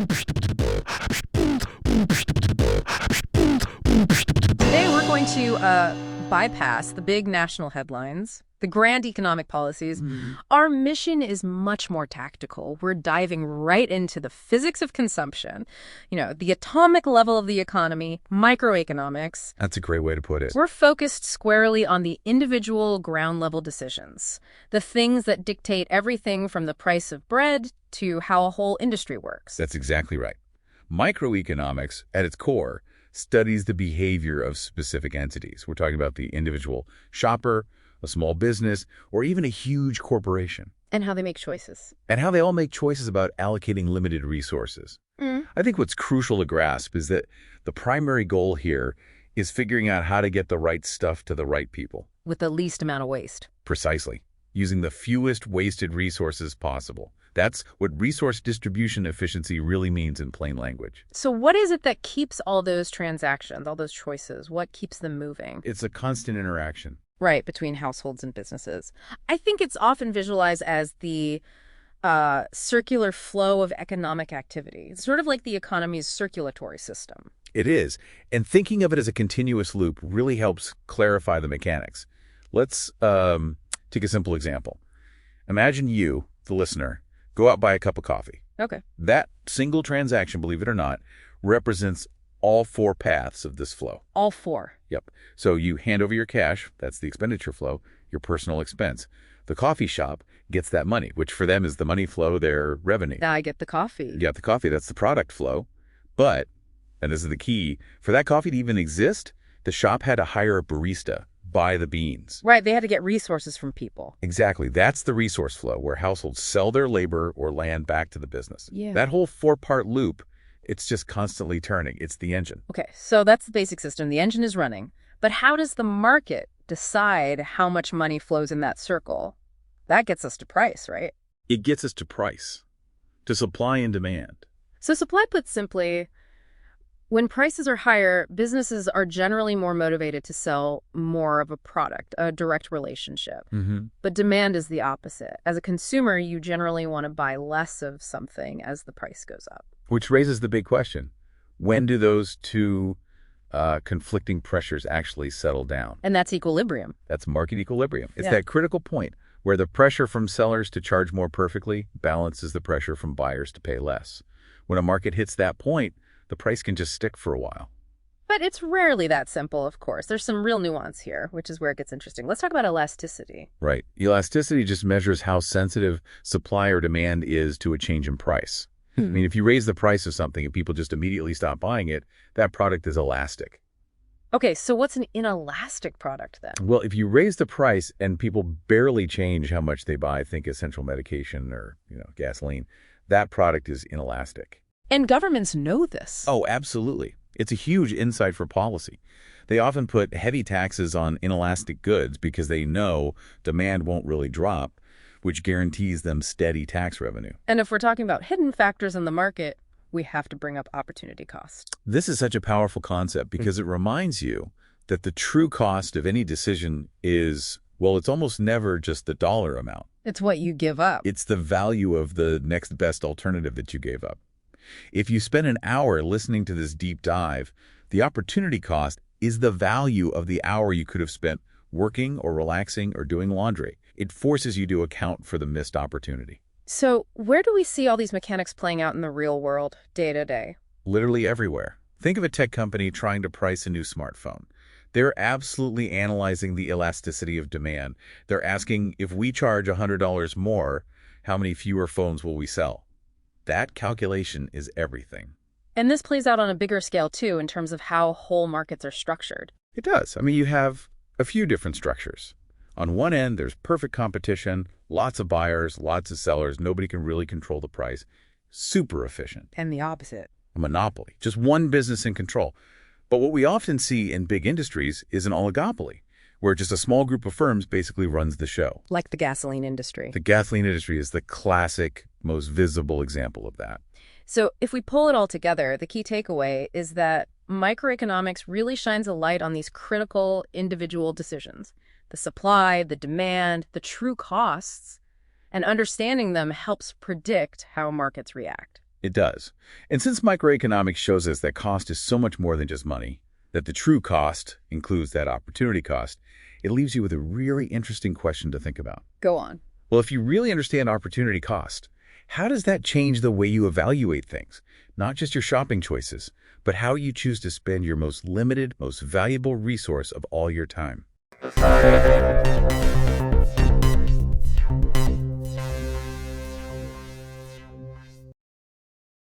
Today we're going to bypass the big national headlines, the grand economic policies. Our mission is much more tactical. We're diving right into the physics of consumption, the atomic level of the economy, microeconomics. That's a great way to put it. We're focused squarely on the individual ground level decisions, the things that dictate everything from the price of bread to how a whole industry works. That's exactly right. Microeconomics, at its core, studies the behavior of specific entities. We're talking about the individual shopper, a small business, or even a huge corporation. And how they make choices. And how they all make choices about allocating limited resources. I think what's crucial to grasp is that the primary goal here is figuring out how to get the right stuff to the right people. With the least amount of waste. Precisely. Using the fewest wasted resources possible. That's what resource distribution efficiency really means in plain language. So what is it that keeps all those transactions, all those choices? What keeps them moving? It's a constant interaction. Right, between households and businesses. I think it's often visualized as the circular flow of economic activity. It's sort of like the economy's circulatory system. It is. And thinking of it as a continuous loop really helps clarify the mechanics. Let's take a simple example. Imagine you, the listener, go out, buy a cup of coffee. Okay. That single transaction, believe it or not, represents all four paths of this flow. All four. Yep. So you hand over your cash, that's the expenditure flow, your personal expense. The coffee shop gets that money, which for them is the money flow, their revenue. I get the coffee. You got the coffee, that's the product flow. But, and this is the key, for that coffee to even exist, the shop had to hire a barista, buy the beans. Right, they had to get resources from people. Exactly. That's the resource flow, where households sell their labor or land back to the business. Yeah. That whole four-part loop, it's just constantly turning. It's the engine. Okay, so that's the basic system. The engine is running. But how does the market decide how much money flows in that circle? That gets us to price, right? It gets us to price, to supply and demand. So supply put simply, when prices are higher, businesses are generally more motivated to sell more of a product, a direct relationship. But demand is the opposite. As a consumer, you generally want to buy less of something as the price goes up. Which raises the big question. When do those two conflicting pressures actually settle down? And that's equilibrium. That's market equilibrium. It's Yeah. that critical point where the pressure from sellers to charge more perfectly balances the pressure from buyers to pay less. When a market hits that point, the price can just stick for a while. But it's rarely that simple, of course. There's some real nuance here, which is where it gets interesting. Let's talk about elasticity. Right. Elasticity just measures how sensitive supply or demand is to a change in price. I mean, if you raise the price of something and people just immediately stop buying it, that product is elastic. Okay, so what's an inelastic product then? Well, if you raise the price and people barely change how much they buy, think essential medication or, gasoline, that product is inelastic. And governments know this. Oh, absolutely. It's a huge insight for policy. They often put heavy taxes on inelastic goods because they know demand won't really drop, which guarantees them steady tax revenue. And if we're talking about hidden factors in the market, we have to bring up opportunity cost. This is such a powerful concept because it reminds you that the true cost of any decision is, well, it's almost never just the dollar amount. It's what you give up. It's the value of the next best alternative that you gave up. If you spend an hour listening to this deep dive, the opportunity cost is the value of the hour you could have spent working or relaxing or doing laundry. It forces you to account for the missed opportunity. So where do we see all these mechanics playing out in the real world, day to day? Literally everywhere. Think of a tech company trying to price a new smartphone. They're absolutely analyzing the elasticity of demand. They're asking, if we charge $100 more, how many fewer phones will we sell? That calculation is everything. And this plays out on a bigger scale, too, in terms of how whole markets are structured. It does. I mean, you have a few different structures. On one end, there's perfect competition, lots of buyers, lots of sellers. Nobody can really control the price. Super efficient. And the opposite. A monopoly. Just one business in control. But what we often see in big industries is an oligopoly, where just a small group of firms basically runs the show. Like the gasoline industry. The gasoline industry is the classic, most visible example of that. So if we pull it all together, the key takeaway is that microeconomics really shines a light on these critical individual decisions. The supply, the demand, the true costs, and understanding them helps predict how markets react. It does. And since microeconomics shows us that cost is so much more than just money, that the true cost includes that opportunity cost, it leaves you with a really interesting question to think about. Go on. Well, if you really understand opportunity cost, how does that change the way you evaluate things? Not just your shopping choices, but how you choose to spend your most limited, most valuable resource of all your time.